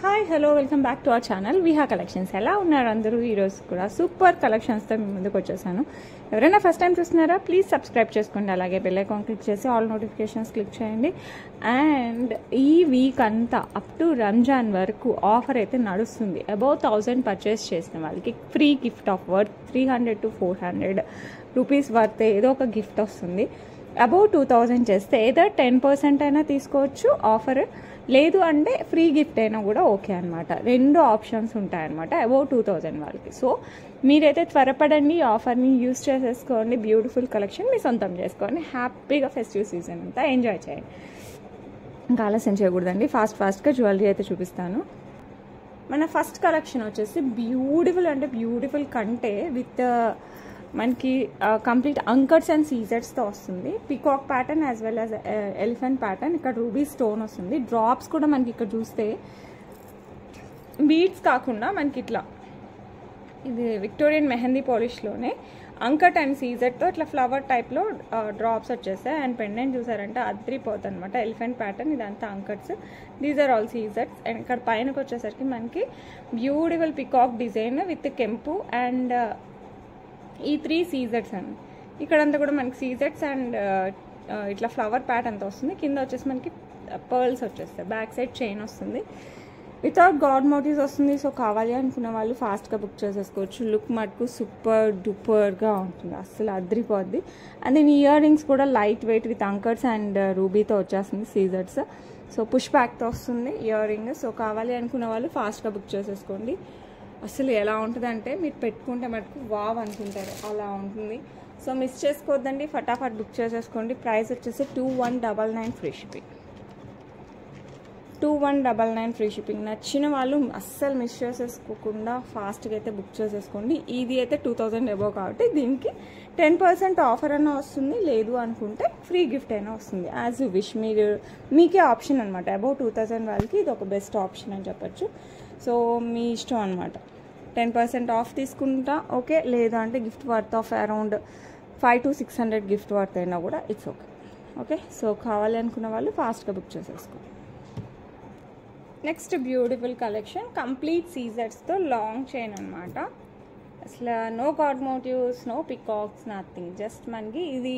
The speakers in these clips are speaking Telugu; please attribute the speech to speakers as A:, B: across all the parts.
A: Hi hello welcome back to our channel Viha collections. ఎలా ఉన్నారు అందరూ? ఈరోజు కూడా సూపర్ కలెక్షన్స్తో మీ ముందుకు వచ్చేసాను. ఎవరైనా ఫస్ట్ టైం చూస్తున్నారా ప్లీజ్ సబ్స్క్రైబ్ చేసుకోండి, అలాగే బెల్ ఐకాన్ క్లిక్ చేసి ఆల్ నోటిఫికేషన్స్ క్లిక్ చేయండి. అండ్ ఈ వీక్ అంతా అప్ టు రంజాన్ వరకు ఆఫర్ అయితే నడుస్తుంది. అబౌవ్ 1000 పర్చేస్ చేసిన వాళ్ళకి free gift of worth 300 to 400 rupees worth ఏదో ఒక గిఫ్ట్ వస్తుంది. అబౌవ్ 2000 చేస్తే ఏదో 10% అయినా తీసుకోవచ్చు ఆఫర్, లేదు అంటే ఫ్రీ గిఫ్ట్ అయినా కూడా ఓకే అనమాట. రెండు ఆప్షన్స్ ఉంటాయన్నమాట అబౌవ్ 2000 వాళ్ళకి. సో మీరైతే త్వరపడండి, ఆఫర్ని యూజ్ చేసేసుకోండి, బ్యూటిఫుల్ కలెక్షన్ మీ సొంతం చేసుకోండి, హ్యాపీగా ఫెస్టివ్ సీజన్ అంతా ఎంజాయ్ చేయండి. ఇంకా ఆలస్యం చేయకూడదండి, ఫాస్ట్గా జ్యువెలరీ అయితే చూపిస్తాను. మన ఫస్ట్ కలెక్షన్ వచ్చేసి బ్యూటిఫుల్ అంటే బ్యూటిఫుల్ కంటే విత్ మనకి కంప్లీట్ అంకర్స్ అండ్ సీజెట్స్తో వస్తుంది. Peacock pattern as well as elephant pattern. ఇక్కడ రూబీ స్టోన్ వస్తుంది. డ్రాప్స్ కూడా మనకి ఇక్కడ చూస్తే బీడ్స్ కాకుండా మనకి ఇట్లా ఇది విక్టోరియన్ మెహందీ పాలిష్లోనే అంకట్ అండ్ సీజెట్తో ఇట్లా ఫ్లవర్ టైప్లో డ్రాప్స్ వచ్చేస్తాయి. అండ్ పెండెంట్ చూసారంటే అద్రిపోతుంది అనమాట. ఎలిఫెంట్ ప్యాటర్న్, ఇదంతా అంకట్స్, దీస్ ఆర్ ఆల్ సీజెట్స్. అండ్ ఇక్కడ పైనకి వచ్చేసరికి మనకి బ్యూటిఫుల్ పికాక్ డిజైన్ విత్ కెంపు అండ్ ఈ 3 సీజెట్స్ అండి. ఇక్కడంతా కూడా మనకి సీజెట్స్ అండ్ ఇట్లా ఫ్లవర్ ప్యాట్ అంతా వస్తుంది. కింద వచ్చేసి మనకి పర్ల్స్ వచ్చేస్తాయి. బ్యాక్ సైడ్ చైన్ వస్తుంది, వితౌట్ గాడ్ మోటివ్స్ వస్తుంది. సో కావాలి అనుకున్న వాళ్ళు ఫాస్ట్గా బుక్ చేసేసుకోవచ్చు. లుక్ మటుకు సూపర్ డూపర్గా ఉంటుంది, అస్సలు అద్రిపోద్ది. అండ్ దీని ఇయర్ రింగ్స్ కూడా లైట్ వెయిట్ విత్ అంకర్స్ అండ్ రూబీతో వచ్చేస్తుంది సీజెట్స్. సో పుష్ బ్యాక్తో వస్తుంది ఇయర్ రింగ్. సో కావాలి అనుకున్న వాళ్ళు ఫాస్ట్గా బుక్ చేసేసుకోండి. అసలు ఎలా ఉంటుందంటే మీరు పెట్టుకుంటే మటుకు వావ్ అనుకుంటారు, అలా ఉంటుంది. సో మిస్ చేసుకోవద్దండి, ఫటాఫట్ బుక్ చేసేసుకోండి. ప్రైస్ వచ్చేసి 2199 ఫ్రీ షిప్పింగ్. 2199 free shipping. నచ్చిన వాళ్ళు అస్సలు మిస్ చేసేసుకోకుండా ఫాస్ట్గా అయితే బుక్ చేసేసుకోండి. ఇది అయితే 2000 అబోవ్ కాబట్టి దీనికి 10% ఆఫర్ అయినా వస్తుంది, లేదు అనుకుంటే ఫ్రీ గిఫ్ట్ అయినా వస్తుంది. యాజ్ యూ విష్, మీకే ఆప్షన్ అనమాట. అబౌవ్ 2000 వాళ్ళకి ఇది ఒక బెస్ట్ ఆప్షన్ అని చెప్పచ్చు. సో మీ ఇష్టం అనమాట. 10% ఆఫ్ తీసుకుంటా ఓకే, లేదా అంటే gift worth of around 500 to 600 gift worth అయినా కూడా ఇట్స్ ఓకే. ఓకే, సో కావాలి అనుకున్న వాళ్ళు ఫాస్ట్గా బుక్ చేసేసుకోండి. నెక్స్ట్ బ్యూటిఫుల్ కలెక్షన్ కంప్లీట్ సీజర్స్తో లాంగ్ చైన్ అనమాట. అసలు no god motives, no peacocks, nothing. Just మనకి ఇది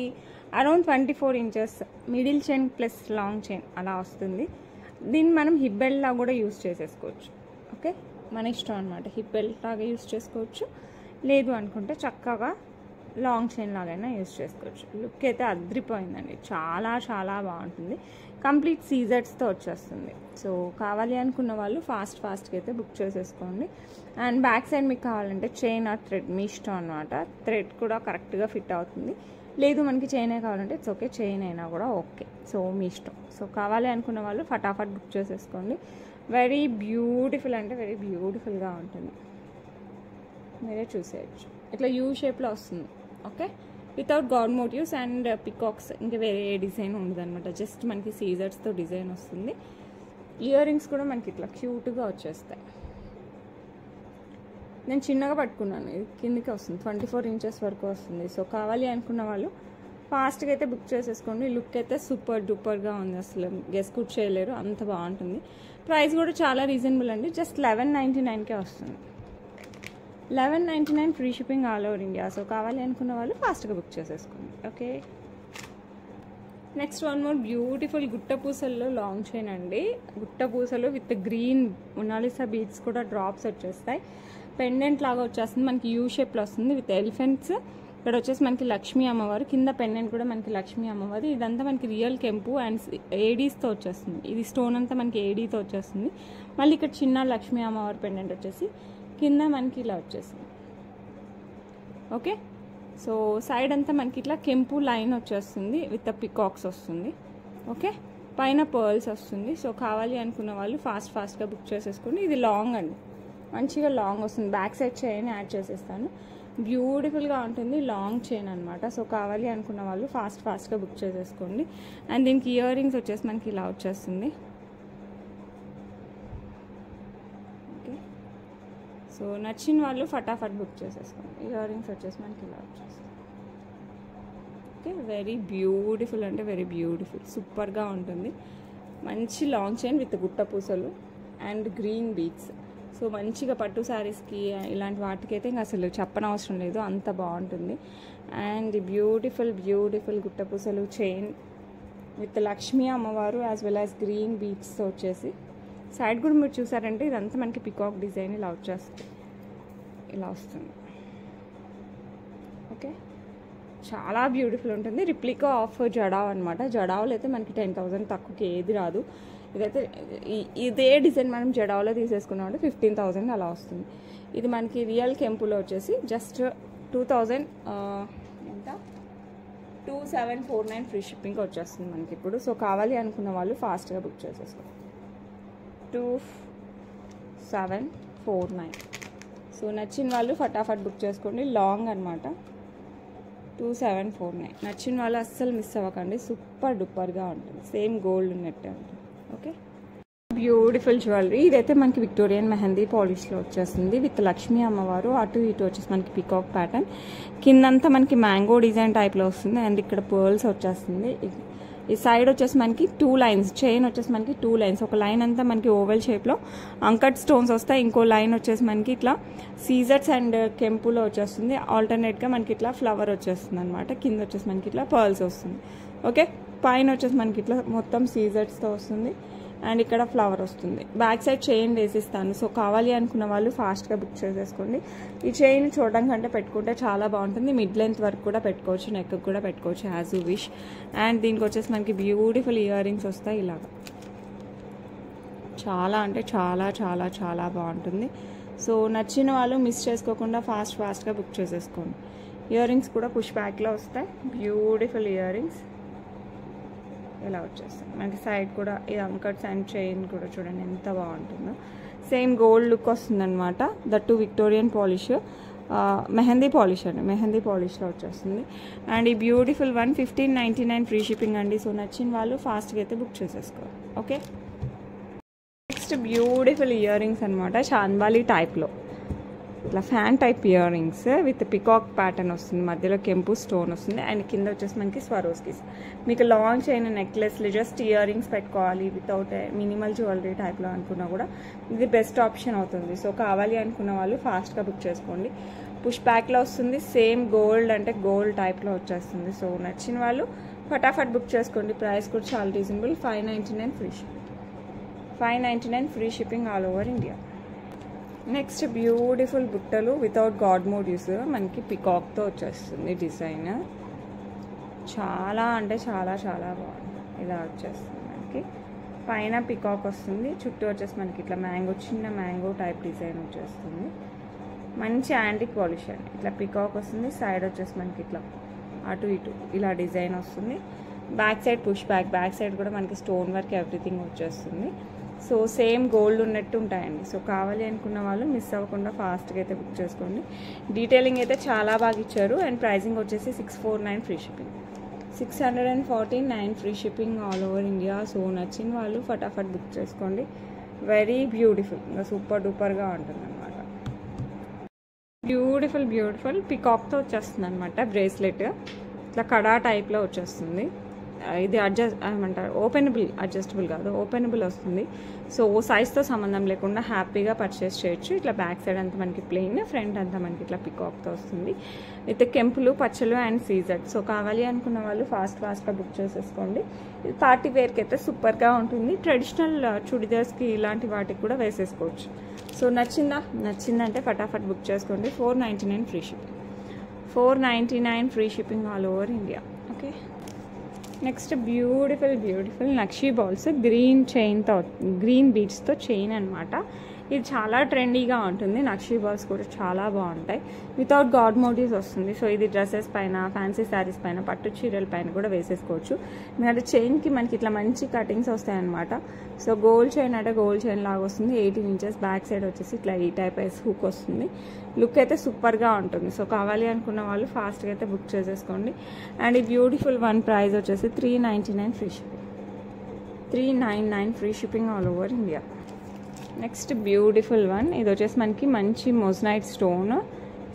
A: around 24 inches middle chain plus long chain అలా వస్తుంది. దీన్ని మనం హిప్ బెల్ట్ లాగా కూడా యూజ్ చేసేసుకోవచ్చు. ఓకే, మన ఇష్టం అనమాట. హిప్ బెల్ట్ లాగా యూజ్ చేసుకోవచ్చు, లేదు అనుకుంటే చక్కగా లాంగ్ చైన్ లాగైనా యూజ్ చేసుకోవచ్చు. లుక్ అయితే అద్రిపోయిందండి, చాలా చాలా బాగుంటుంది. కంప్లీట్ సీజెట్స్తో వచ్చేస్తుంది. సో కావాలి అనుకున్న వాళ్ళు ఫాస్ట్గా అయితే బుక్ చేసేసుకోండి. అండ్ బ్యాక్ సైడ్ మీకు కావాలంటే చైన్ ఆర్ థ్రెడ్ మీ ఇష్టం అనమాట. థ్రెడ్ కూడా కరెక్ట్గా ఫిట్ అవుతుంది, లేదు మనకి చైనే కావాలంటే ఇట్స్ ఓకే, చైన్ అయినా కూడా ఓకే. సో మీ ఇష్టం. సో కావాలి అనుకున్న వాళ్ళు ఫటాఫట్ బుక్ చేసేసుకోండి. వెరీ బ్యూటిఫుల్ అంటే వెరీ బ్యూటిఫుల్గా ఉంటుంది, మీరే చూసేయచ్చు. ఇట్లా యూ షేప్లో వస్తుంది. Okay, without god motives and peacocks, ఇంకా వేరే ఏ డిజైన్ ఉండదు అనమాట. జస్ట్ మనకి సీజర్స్తో డిజైన్ వస్తుంది. ఇయర్ రింగ్స్ కూడా మనకి ఇట్లా క్యూట్గా వచ్చేస్తాయి. నేను చిన్నగా పట్టుకున్నాను, ఇది కిందికి వస్తుంది, 24 inches వరకు వస్తుంది. సో కావాలి అనుకున్న వాళ్ళు ఫాస్ట్గా అయితే బుక్ చేసేసుకోండి. లుక్ అయితే సూపర్ డూపర్గా ఉంది, అసలు గెస్ కూడా చేయలేరు, అంత బాగుంటుంది. ప్రైస్ కూడా చాలా రీజనబుల్ అండి, జస్ట్ 1199కే వస్తుంది. 1199 free shipping all over India. So కావాలి అనుకున్న వాళ్ళు ఫాస్ట్గా బుక్ చేసేసుకోండి. Okay, next one more beautiful గుట్ట పూసల్లో లాంగ్ చైన్ అండి. గుట్ట పూసలు విత్ గ్రీన్ మొనాలిసా బీడ్స్ కూడా డ్రాప్స్ వచ్చేస్తాయి. పెండెంట్ లాగా వచ్చేస్తుంది, మనకి యూ షేప్లో వస్తుంది విత్ ఎలిఫెంట్స్. ఇక్కడ వచ్చేసి మనకి లక్ష్మీ అమ్మవారు, కింద పెండెంట్ కూడా మనకి లక్ష్మీ అమ్మవారు. ఇదంతా మనకి రియల్ కెంపు అండ్ ఏడీస్తో వచ్చేస్తుంది. ఇది స్టోన్ అంతా మనకి ఏడీతో వచ్చేస్తుంది. మళ్ళీ ఇక్కడ చిన్న లక్ష్మీ అమ్మవారు పెండెంట్ వచ్చేసి కింద మనకి ఇలా వచ్చేస్తుంది. ఓకే, సో సైడ్ అంతా మనకి ఇట్లా కెంపు లైన్ వచ్చేస్తుంది విత్ పికాక్స్ వస్తుంది. ఓకే, పైన పర్ల్స్ వస్తుంది. సో కావాలి అనుకున్న వాళ్ళు ఫాస్ట్గా బుక్ చేసేసుకోండి. ఇది లాంగ్ అండి, మంచిగా లాంగ్ వస్తుంది. బ్యాక్ సైడ్ చైన్ యాడ్ చేసేస్తాను, బ్యూటిఫుల్గా ఉంటుంది, లాంగ్ చైన్ అనమాట. సో కావాలి అనుకున్న వాళ్ళు ఫాస్ట్గా బుక్ చేసేసుకోండి. అండ్ దీనికి ఇయర్ రింగ్స్ వచ్చేసి మనకి ఇలా వచ్చేస్తుంది. ఓకే, సో నచ్చిన వాళ్ళు ఫటాఫట్ బుక్ చేసేసుకోండి. ఇయర్ రింగ్స్ వచ్చేసి మనకి ఇలా వచ్చేస్తుంది. ఓకే, వెరీ బ్యూటిఫుల్ అంటే వెరీ బ్యూటిఫుల్, సూపర్గా ఉంటుంది. మంచి లాంగ్ చైన్ విత్ గుట్ట పూసలు. And green beads. సో మంచిగా పట్టు శారీస్కి ఇలాంటి వాటికైతే ఇంకా అసలు చెప్పనవసరం లేదు, అంత బాగుంటుంది. అండ్ బ్యూటిఫుల్ బ్యూటిఫుల్ గుట్టపూసలు చైన్ విత్ లక్ష్మీ అమ్మవారు యాజ్ వెల్ యాజ్ గ్రీన్ బీడ్స్తో వచ్చేసి సైడ్ కూడా మీరు చూసారంటే ఇదంతా మనకి పికాక్ డిజైన్ ఇలా వచ్చేస్తుంది, ఇలా వస్తుంది. ఓకే, చాలా బ్యూటిఫుల్ ఉంటుంది. రిప్లికా ఆఫ్ జడావ్ అనమాట. జడావులు అయితే మనకి 10,000 తక్కువకి ఏది రాదు. ఇదైతే ఇదే డిజైన్ మనం జడావులో తీసేసుకున్నామంటే 15,000 అలా వస్తుంది. ఇది మనకి రియల్ కెంపులో వచ్చేసి జస్ట్ 2,000 ఎంత 2749 ఫ్రీ షిప్పింగ్ వచ్చేస్తుంది మనకి ఇప్పుడు. సో కావాలి అనుకున్న వాళ్ళు ఫాస్ట్గా బుక్ చేసేసుకోండి. 2749. సో నచ్చిన వాళ్ళు ఫటాఫట్ బుక్ చేసుకోండి. లాంగ్ అనమాట 2749. నచ్చిన వాళ్ళు అస్సలు మిస్ అవ్వకండి, సూపర్ డూపర్గా ఉంటుంది. సేమ్ గోల్డ్ ఉన్నట్టే ఉంటుంది. Okay, beautiful jewellery. ఇదైతే మనకి విక్టోరియన్ మెహందీ పాలిష్లో వచ్చేస్తుంది విత్ లక్ష్మీ అమ్మవారు. అటు ఇటు వచ్చేసి మనకి పికాక్ ప్యాటర్న్, కిందంతా మనకి మ్యాంగో డిజైన్ టైప్లో వస్తుంది. అండ్ ఇక్కడ పర్ల్స్ వచ్చేస్తుంది. ఈ సైడ్ వచ్చేసి మనకి 2 లైన్స్, చైన్ వచ్చేసి మనకి 2 లైన్స్. ఒక లైన్ అంతా మనకి ఓవెల్ షేప్లో అంకట్ స్టోన్స్ వస్తాయి, ఇంకో లైన్ వచ్చేసి మనకి ఇట్లా సీజర్స్ అండ్ కెంపులో వచ్చేస్తుంది. ఆల్టర్నేట్గా మనకి ఇట్లా ఫ్లవర్ వచ్చేస్తుంది అనమాట. కింద వచ్చేసి మనకి ఇట్లా పర్ల్స్ వస్తుంది. ఓకే, పైన వచ్చేసి మనకి ఇట్లా మొత్తం సీజర్స్తో వస్తుంది అండ్ ఇక్కడ ఫ్లవర్ వస్తుంది. బ్యాక్ సైడ్ చైన్ వేసిస్తాను. సో కావాలి అనుకున్న వాళ్ళు ఫాస్ట్గా బుక్ చేసేసుకోండి. ఈ చైన్ చూడడం కంటే పెట్టుకుంటే చాలా బాగుంటుంది. మిడ్ లెంత్ వరకు కూడా పెట్టుకోవచ్చు, నెక్ కూడా పెట్టుకోవచ్చు యాజ్ యూ విష్. అండ్ దీనికి వచ్చేసి మనకి బ్యూటిఫుల్ ఇయర్ రింగ్స్ వస్తాయి ఇలాగా. చాలా అంటే చాలా చాలా చాలా బాగుంటుంది. సో నచ్చిన వాళ్ళు మిస్ చేసుకోకుండా ఫాస్ట్గా బుక్ చేసేసుకోండి. ఇయర్ రింగ్స్ కూడా పుష్ బ్యాక్లో వస్తాయి. బ్యూటిఫుల్ ఇయర్ రింగ్స్ ఇలా వచ్చేస్తాయి మనకి. సైడ్ కూడా ఈ అంకట్స్ అండ్ చైన్ కూడా చూడండి ఎంత బాగుంటుందో. సేమ్ గోల్డ్ లుక్ వస్తుంది అనమాట. That Victorian polish, mehndi polish అండి, మెహందీ పాలిష్లో వచ్చేస్తుంది. అండ్ ఈ బ్యూటిఫుల్ 1599 ఫ్రీ షిప్పింగ్ అండి. సో నచ్చిన వాళ్ళు ఫాస్ట్గా అయితే బుక్ చేసేసుకోవాలి. Okay, next beautiful earrings అనమాట. చాంద్బాలి టైప్లో ఇట్లా fan type ear rings with peacock pattern వస్తుంది. మధ్యలో కెంపు స్టోన్ వస్తుంది అండ్ కింద వచ్చేసి మనకి స్వరోస్కిస్. మీకు లాంగ్ చైన్ నెక్లెస్లు జస్ట్ ఇయర్ రింగ్స్ పెట్టుకోవాలి వితౌట్ మినిమల్ జ్యువెలరీ టైప్లో అనుకున్నా కూడా ఇది బెస్ట్ ఆప్షన్ అవుతుంది. సో కావాలి అనుకున్న వాళ్ళు ఫాస్ట్గా బుక్ చేసుకోండి. పుష్ బ్యాక్లో వస్తుంది. సేమ్ గోల్డ్ అంటే గోల్డ్ టైప్లో వచ్చేస్తుంది. సో నచ్చిన వాళ్ళు ఫటాఫట్ బుక్ చేసుకోండి. ప్రైస్ కూడా చాలా reasonable. 599 free shipping. 599 free shipping all over India. Next beautiful బుట్టలు వితౌట్ గాడ్ మోటివ్స్ మనకి పికాక్తో వచ్చేస్తుంది డిజైన్. చాలా అంటే చాలా చాలా బాగుంది. ఇలా వచ్చేస్తుంది మనకి. పైన పికాక్ వస్తుంది, చుట్టూ వచ్చేసి మనకి ఇట్లా మ్యాంగో, చిన్న మ్యాంగో టైప్ డిజైన్ వచ్చేస్తుంది. మంచి యాంటిక్ పాలిష్ అండి. ఇట్లా పికాక్ వస్తుంది, సైడ్ వచ్చేసి మనకి ఇట్లా అటు ఇటు ఇలా డిజైన్ వస్తుంది. Back side push back, back side కూడా మనకి స్టోన్ వర్క్ ఎవ్రీథింగ్ వచ్చేస్తుంది. సో సేమ్ గోల్డ్ ఉన్నట్టు ఉంటాయండి. సో కావాలి అనుకున్న వాళ్ళు మిస్ అవ్వకుండా ఫాస్ట్గా అయితే బుక్ చేసుకోండి. డీటెయిలింగ్ అయితే చాలా బాగా ఇచ్చారు. అండ్ ప్రైజింగ్ వచ్చేసి 649 free shipping. 649 free shipping all over India. So నచ్చిన వాళ్ళు ఫటాఫట్ బుక్ చేసుకోండి. వెరీ బ్యూటిఫుల్, ఇంకా సూపర్ డూపర్గా ఉంటుంది అనమాట. బ్యూటిఫుల్ బ్యూటిఫుల్ పికాక్తో వచ్చేస్తుంది అనమాట. బ్రేస్లెట్ ఇట్లా కడా టైప్లో వచ్చేస్తుంది. ఇది ఏమంటారు అడ్జస్టబుల్ కాదు, ఓపెనబుల్ వస్తుంది. సో సైజ్తో సంబంధం లేకుండా హ్యాపీగా పర్చేస్ చేయొచ్చు. ఇట్లా బ్యాక్ సైడ్ అంతా మనకి ప్లెయిన్, ఫ్రంట్ అంతా మనకి ఇట్లా పికాక్తో వస్తుంది విత్ కెంపులు, పచ్చలు అండ్ సీజర్. సో కావాలి అనుకున్న వాళ్ళు ఫాస్ట్గా బుక్ చేసేసుకోండి. పార్టీ వేర్కి అయితే సూపర్గా ఉంటుంది. ట్రెడిషనల్ చుడిదార్స్కి ఇలాంటి వాటికి కూడా వేసేసుకోవచ్చు. సో నచ్చిందంటే ఫటాఫట్ బుక్ చేసుకోండి. 499 free shipping. 499 free shipping all over India. Okay, next beautiful nakshi balls green చైన్తో, గ్రీన్ బీడ్స్తో చైన్ అనమాట. ఇది చాలా ట్రెండీగా ఉంటుంది. నక్షీ బాల్స్ కూడా చాలా బాగుంటాయి. వితౌట్ గాడ్ మోటివ్స్ వస్తుంది. సో ఇది డ్రెస్సెస్ పైన, ఫ్యాన్సీ శారీస్ పైన, పట్టు చీరల పైన కూడా వేసేసుకోవచ్చు. ఎందుకంటే చైన్కి మనకి ఇట్లా మంచి కటింగ్స్ వస్తాయన్నమాట. సో గోల్డ్ చైన్ అంటే గోల్డ్ చైన్ లాగా వస్తుంది. 18 ఇంచెస్. బ్యాక్ సైడ్ వచ్చేసి ఇట్లా ఈ టైప్ హుక్ వస్తుంది. లుక్ అయితే సూపర్గా ఉంటుంది. సో కావాలి అనుకున్న వాళ్ళు ఫాస్ట్గా అయితే బుక్ చేసేసుకోండి. అండ్ ఈ బ్యూటిఫుల్ వన్ ప్రైస్ వచ్చేసి 399 free shipping. 399 free shipping all over India. Next beautiful one, ఇది వచ్చేసి మనకి మంచి మొజనైట్ స్టోన్,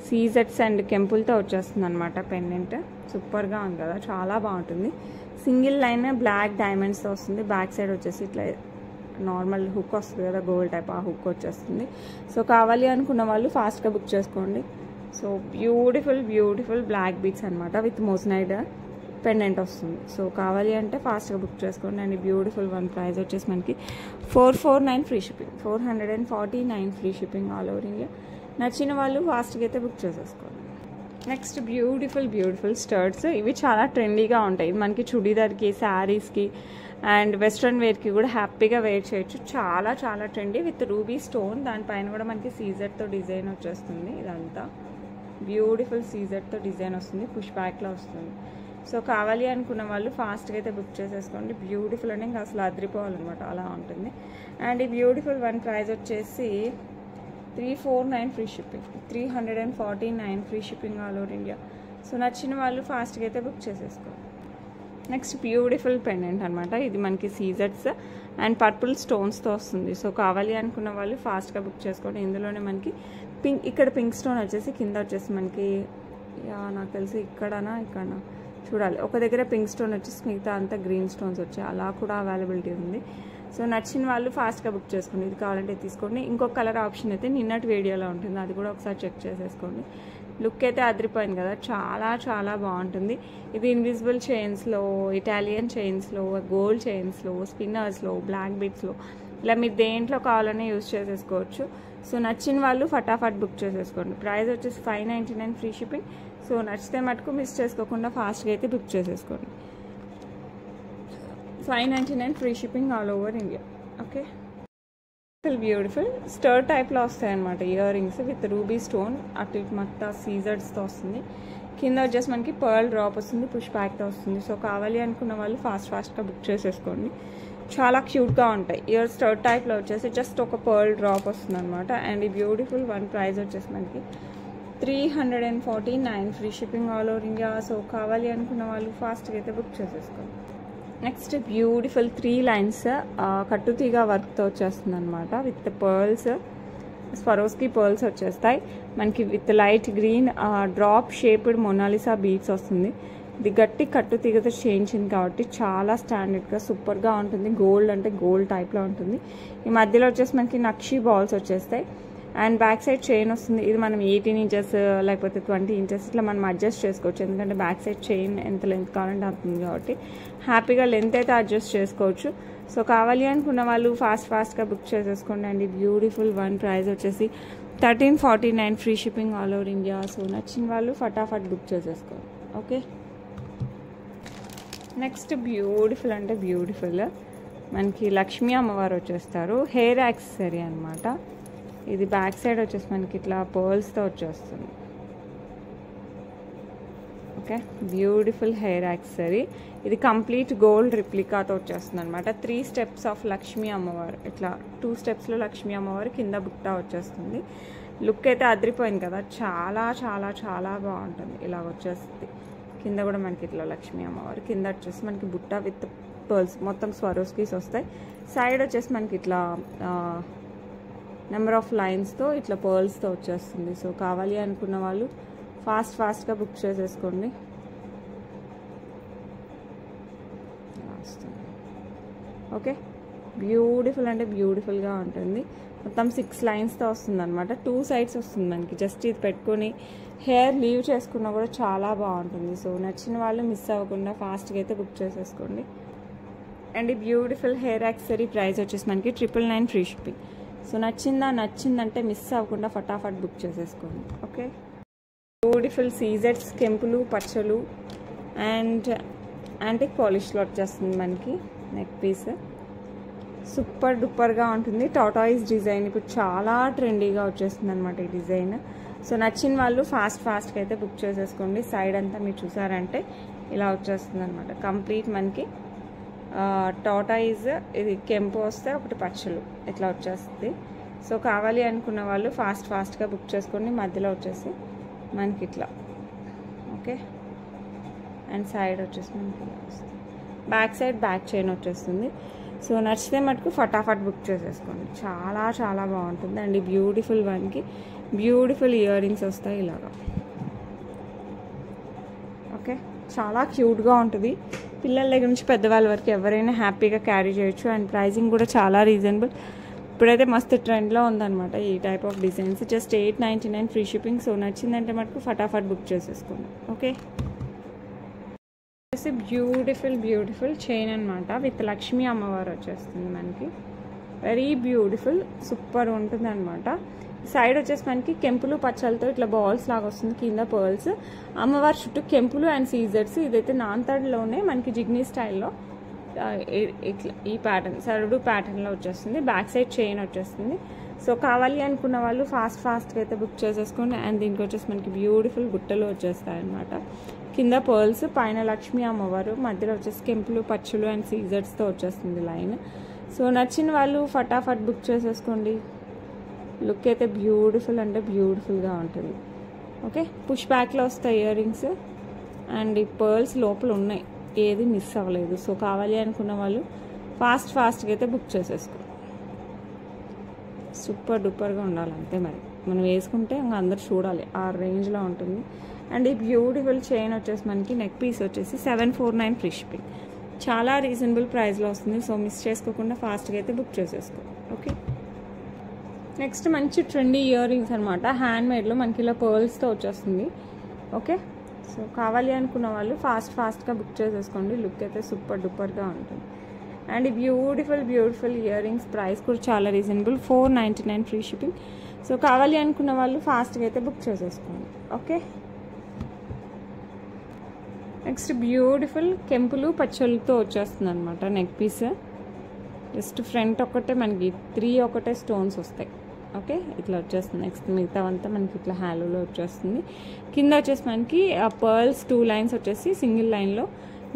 A: సీజెట్స్ అండ్ కెంపుల్తో వచ్చేస్తుంది అనమాట. పెండెంట్ సూపర్గా ఉంది కదా, చాలా బాగుంటుంది. సింగిల్ లైన్ బ్లాక్ డైమండ్స్తో వస్తుంది. బ్యాక్ సైడ్ వచ్చేసి ఇట్లా నార్మల్ హుక్ వస్తుంది కదా గోల్డ్ టైప్, ఆ హుక్ వచ్చేస్తుంది. సో కావాలి అనుకున్న వాళ్ళు ఫాస్ట్గా బుక్ చేసుకోండి. సో బ్యూటిఫుల్ బ్లాక్ బీడ్స్ అనమాట విత్ మోస్నైడ్ పెండెంట్ వస్తుంది. సో కావాలి అంటే ఫాస్ట్గా బుక్ చేసుకోండి. అండ్ బ్యూటిఫుల్ వన్ ప్రైస్ వచ్చేసి మనకి 449 free shipping, 449 free shipping all over India. నచ్చిన వాళ్ళు ఫాస్ట్గా అయితే బుక్ చేసేసుకోండి. Next beautiful స్టర్ట్స్. ఇవి చాలా ట్రెండీగా ఉంటాయి. మనకి చుడీదార్కి, శారీస్కి అండ్ వెస్ట్రన్ వేర్కి కూడా హ్యాపీగా వేర్ చేయొచ్చు. చాలా ట్రెండీ విత్ రూబీ స్టోన్. దానిపైన కూడా మనకి సీజర్తో డిజైన్ వచ్చేస్తుంది. ఇదంతా బ్యూటిఫుల్ సీజర్తో డిజైన్ వస్తుంది, పుష్ బ్యాక్లో వస్తుంది. సో కావాలి అనుకున్న వాళ్ళు ఫాస్ట్గా అయితే బుక్ చేసేసుకోండి. బ్యూటిఫుల్ అంటే ఇంకా అసలు అదిరిపోవాలన్నమాట, అలా ఉంటుంది. అండ్ ఈ బ్యూటిఫుల్ వన్ ప్రైస్ వచ్చేసి 349 free shipping, 349 free shipping all over India. So నచ్చిన వాళ్ళు ఫాస్ట్గా అయితే బుక్ చేసేసుకోండి. నెక్స్ట్ బ్యూటిఫుల్ పెండెంట్ అనమాట. ఇది మనకి సీజర్స్ అండ్ పర్పుల్ స్టోన్స్తో వస్తుంది. సో కావాలి అనుకున్న వాళ్ళు ఫాస్ట్గా బుక్ చేసుకోండి. ఇందులోనే మనకి ఇక్కడ పింక్ స్టోన్ వచ్చేసి కింద వచ్చేసి మనకి నాకు తెలిసి ఇక్కడనా చూడాలి, ఒక దగ్గర పింక్ స్టోన్ వచ్చేసి మిగతా అంతా గ్రీన్ స్టోన్స్ వచ్చాయి, అలా కూడా అవైలబిలిటీ ఉంది. సో నచ్చిన వాళ్ళు ఫాస్ట్గా బుక్ చేసుకోండి. ఇది కావాలంటే తీసుకోండి. ఇంకొక కలర్ ఆప్షన్ అయితే నిన్నటి వీడియోలో ఉంటుంది, అది కూడా ఒకసారి చెక్ చేసేసుకోండి. లుక్ అయితే అదిరిపోయింది కదా, చాలా బాగుంటుంది. ఇది ఇన్విజిబుల్ చైన్స్లో, ఇటాలియన్ చైన్స్లో, గోల్డ్ చైన్స్లో, స్పిన్నర్స్లో, బ్లాక్ బీడ్స్లో, ఇలా మీరు దేంట్లో కావాలనే యూజ్ చేసేసుకోవచ్చు. సో నచ్చిన వాళ్ళు ఫటాఫట్ బుక్ చేసేసుకోండి. ప్రైస్ వచ్చేసి 599 ఫ్రీ షిప్పింగ్. సో నచ్చితే మటుకు మిస్ చేసుకోకుండా ఫాస్ట్గా అయితే బుక్ చేసేసుకోండి. 599 free shipping all over India. Okay, beautiful స్టర్ టైప్లో వస్తాయి అనమాట earrings with ruby stone, అటు ఇటు మొత్తం సీజర్స్తో వస్తుంది. కింద వచ్చేసి మనకి పర్ల్ డ్రాప్ వస్తుంది, పుష్ బ్యాక్తో వస్తుంది. సో కావాలి అనుకున్న వాళ్ళు ఫాస్ట్గా బుక్ చేసేసుకోండి. చాలా క్యూట్గా ఉంటాయి. ఇయర్ స్టర్ టైప్లో వచ్చేసి జస్ట్ ఒక పర్ల్ డ్రాప్ వస్తుంది అనమాట. అండ్ ఈ బ్యూటిఫుల్ వన్ ప్రైస్ వచ్చేసి మనకి 349 free shipping all over India. So కావాలి అనుకున్న వాళ్ళు ఫాస్ట్గా అయితే బుక్ చేసేసుకోండి. నెక్స్ట్ బ్యూటిఫుల్ 3 లైన్స్ కట్టుతీగా వర్క్తో వచ్చేస్తుంది అనమాట విత్ పర్ల్స్, స్వరోస్కి పర్ల్స్ వచ్చేస్తాయి మనకి with light green drop shaped Mona Lisa beads వస్తుంది. ఇది గట్టి కట్టుతీగతో చేయించింది కాబట్టి చాలా స్టాండర్డ్గా సూపర్గా ఉంటుంది. గోల్డ్ అంటే గోల్డ్ టైప్లో ఉంటుంది. ఈ మధ్యలో వచ్చేసి మనకి నక్షి బాల్స్ వచ్చేస్తాయి. అండ్ బ్యాక్ సైడ్ చైన్ వస్తుంది. ఇది మనం 18 ఇంచెస్ లేకపోతే 20 ఇంచెస్ ఇట్లా మనం అడ్జస్ట్ చేసుకోవచ్చు. ఎందుకంటే బ్యాక్ సైడ్ చైన్ ఎంత లెంత్ కావాలంటే అవుతుంది కాబట్టి హ్యాపీగా లెంత్ అయితే అడ్జస్ట్ చేసుకోవచ్చు. సో కావాలి అనుకున్న వాళ్ళు ఫాస్ట్గా బుక్ చేసేసుకోండి. అండ్ ఈ బ్యూటిఫుల్ వన్ ప్రైస్ వచ్చేసి 1349 free shipping all over India. So నచ్చిన వాళ్ళు ఫటాఫట్ బుక్ చేసేసుకోండి. ఓకే, నెక్స్ట్ బ్యూటిఫుల్ అంటే బ్యూటిఫుల్ మనకి లక్ష్మీ అమ్మవారు వచ్చేస్తారు. హెయిర్ యాక్సెసరీ అనమాట. ఇది బ్యాక్ సైడ్ వచ్చేసి మనకి ఇట్లా పర్ల్స్తో వచ్చేస్తుంది. Okay, beautiful hair accessory. ఇది కంప్లీట్ గోల్డ్ రిప్లికాతో వచ్చేస్తుంది అనమాట. 3 స్టెప్స్ ఆఫ్ లక్ష్మీ అమ్మవారు, ఇట్లా 2 స్టెప్స్లో లక్ష్మీ అమ్మవారు, కింద బుట్ట వచ్చేస్తుంది. లుక్ అయితే అదిరిపోయింది కదా, చాలా బాగుంటుంది. ఇలా వచ్చేస్తుంది. కింద కూడా మనకి ఇట్లా లక్ష్మీ అమ్మవారు, కింద వచ్చేసి మనకి బుట్ట విత్ పర్ల్స్, మొత్తం స్వరోస్కీస్ వస్తాయి. సైడ్ వచ్చేసి మనకి ఇట్లా నెంబర్ ఆఫ్ లైన్స్తో ఇట్లా పర్ల్స్తో వచ్చేస్తుంది. సో కావాలి అనుకున్న వాళ్ళు ఫాస్ట్గా బుక్ చేసేసుకోండి. ఓకే, బ్యూటిఫుల్ అంటే బ్యూటిఫుల్గా ఉంటుంది. మొత్తం 6 లైన్స్తో వస్తుంది అనమాట. 2 సైడ్స్ వస్తుంది మనకి. జస్ట్ ఇది పెట్టుకొని హెయిర్ లీవ్ చేసుకున్నా కూడా చాలా బాగుంటుంది. సో నచ్చిన వాళ్ళు మిస్ అవ్వకుండా ఫాస్ట్గా అయితే బుక్ చేసేసుకోండి. అండ్ ఈ బ్యూటిఫుల్ హెయిర్ యాక్సెసరీ ప్రైస్ వచ్చేసి మనకి 999 ఫ్రీ షిప్పింగ్. సో నచ్చిందంటే మిస్ అవ్వకుండా ఫటాఫట్ బుక్ చేసేసుకోండి. ఓకే, బ్యూటిఫుల్ సీజర్స్, కెంపులు, పచ్చలు అండ్ యాంటిక్ పాలిష్లో వచ్చేస్తుంది మనకి నెక్ పీస్. సూపర్ డూపర్గా ఉంటుంది. టాటాయిస్ డిజైన్ ఇప్పుడు చాలా ట్రెండీగా వచ్చేస్తుంది అనమాట ఈ డిజైన్. సో నచ్చిన వాళ్ళు ఫాస్ట్గా అయితే బుక్ చేసేసుకోండి. సైడ్ అంతా మీరు చూసారంటే ఇలా వచ్చేస్తుంది అనమాట. కంప్లీట్ మనకి టాటాయిస్, ఇది కెంపు వస్తే ఒకటి పచ్చలు ఇట్లా వచ్చేస్తుంది. సో కావాలి అనుకున్న వాళ్ళు ఫాస్ట్గా బుక్ చేసుకోండి. మధ్యలో వచ్చేసి మనకి ఇట్లా ఓకే, అండ్ సైడ్ వచ్చేసి మనకి ఇలా వస్తుంది. బ్యాక్ సైడ్ బ్యాక్ చైన్ వచ్చేస్తుంది. సో నచ్చితే మటుకు ఫటాఫట్ బుక్ చేసేసుకోండి. చాలా బాగుంటుంది. అండ్ ఈ బ్యూటిఫుల్ వన్కి బ్యూటిఫుల్ ఇయర్ రింగ్స్ వస్తాయి ఇలాగా. ఓకే, చాలా క్యూట్గా ఉంటుంది. పిల్లల దగ్గర నుంచి పెద్దవాళ్ళ వరకు ఎవరైనా హ్యాపీగా క్యారీ చేయొచ్చు. అండ్ ప్రైజింగ్ కూడా చాలా రీజనబుల్. ఇప్పుడైతే మస్తు ట్రెండ్లో ఉందన్నమాట ఈ type of designs. Just 899 free shipping. So నచ్చిందంటే మటుకు ఫటాఫట్ బుక్ చేసేసుకోండి. ఓకే, బ్యూటిఫుల్ చైన్ అనమాట. విత్ లక్ష్మీ అమ్మవారు వచ్చేస్తుంది మనకి. వెరీ బ్యూటిఫుల్, సూపర్ ఉంటుంది అనమాట. సైడ్ వచ్చేసి మనకి కెంపులు పచ్చలతో ఇట్లా బాల్స్ లాగా వస్తుంది. కింద పర్ల్స్, అమ్మవారి చుట్టూ కెంపులు అండ్ సీజర్స్. ఇదైతే నాంతడ్లోనే మనకి జిగ్నీ స్టైల్లో ఇట్లా ఈ ప్యాటర్న్ సరుడు ప్యాటర్న్లో వచ్చేస్తుంది. బ్యాక్ సైడ్ చైన్ వచ్చేస్తుంది. సో కావాలి అనుకున్న వాళ్ళు ఫాస్ట్గా అయితే బుక్ చేసేసుకోండి. అండ్ దీనికి వచ్చేసి మనకి బ్యూటిఫుల్ బుట్టలు వచ్చేస్తాయి అనమాట. కింద పర్ల్స్, పైన లక్ష్మీ అమ్మవారు, మధ్యలో వచ్చేసి కెంపులు పచ్చులు అండ్ సీజర్స్తో వచ్చేస్తుంది లైన్. సో నచ్చిన వాళ్ళు ఫటాఫట్ బుక్ చేసేసుకోండి. లుక్ అయితే బ్యూటిఫుల్ అంటే బ్యూటిఫుల్గా ఉంటుంది. ఓకే, పుష్ బ్యాక్లో వస్తాయి ఇయర్ రింగ్స్. అండ్ ఈ పర్ల్స్ లోపల ఉన్నాయి, ఏది మిస్ అవ్వలేదు. సో కావాలి అనుకున్న వాళ్ళు ఫాస్ట్గా అయితే బుక్ చేసేసుకోండి. సూపర్ డూపర్గా ఉండాలి అంతే. మరి మనం వేసుకుంటే ఇంకా అందరు చూడాలి, ఆ రేంజ్లో ఉంటుంది. అండ్ ఈ బ్యూటిఫుల్ చైన్ వచ్చేసి మనకి నెక్ పీస్ వచ్చేసి 749 ఫ్రీ షిప్పింగ్. చాలా రీజనబుల్ ప్రైస్లో వస్తుంది. సో మిస్ చేసుకోకుండా ఫాస్ట్గా అయితే బుక్ చేసేసుకోండి. ఓకే, నెక్స్ట్ మంచి ట్రెండీ ఇయర్ రింగ్స్ అనమాట. హ్యాండ్మేడ్లో మనకి ఇలా పర్ల్స్తో వచ్చేస్తుంది. ఓకే, సో కావాలి అనుకున్న వాళ్ళు ఫాస్ట్గా బుక్ చేసేసుకోండి. లుక్ అయితే సూపర్ డూపర్గా ఉంటుంది. అండ్ ఈ బ్యూటిఫుల్ ఇయర్ రింగ్స్ ప్రైస్ కూడా చాలా రీజనబుల్, 499 ఫ్రీ షిప్పింగ్. సో కావాలి అనుకున్న వాళ్ళు ఫాస్ట్గా అయితే బుక్ చేసేసుకోండి. ఓకే, నెక్స్ట్ బ్యూటిఫుల్ కెంపులు పచ్చలతో వచ్చేస్తుంది అనమాట నెక్ పీస్. జస్ట్ ఫ్రంట్ ఒకటే మనకి 3 ఒకటే స్టోన్స్ వస్తాయి. ఓకే, ఇట్లా వచ్చేస్తుంది. నెక్స్ట్ మిగతా అంతా మనకి ఇట్లా హ్యాలోలో వచ్చేస్తుంది. కింద వచ్చేసి మనకి పర్ల్స్ 2 లైన్స్ వచ్చేసి సింగిల్ లైన్లో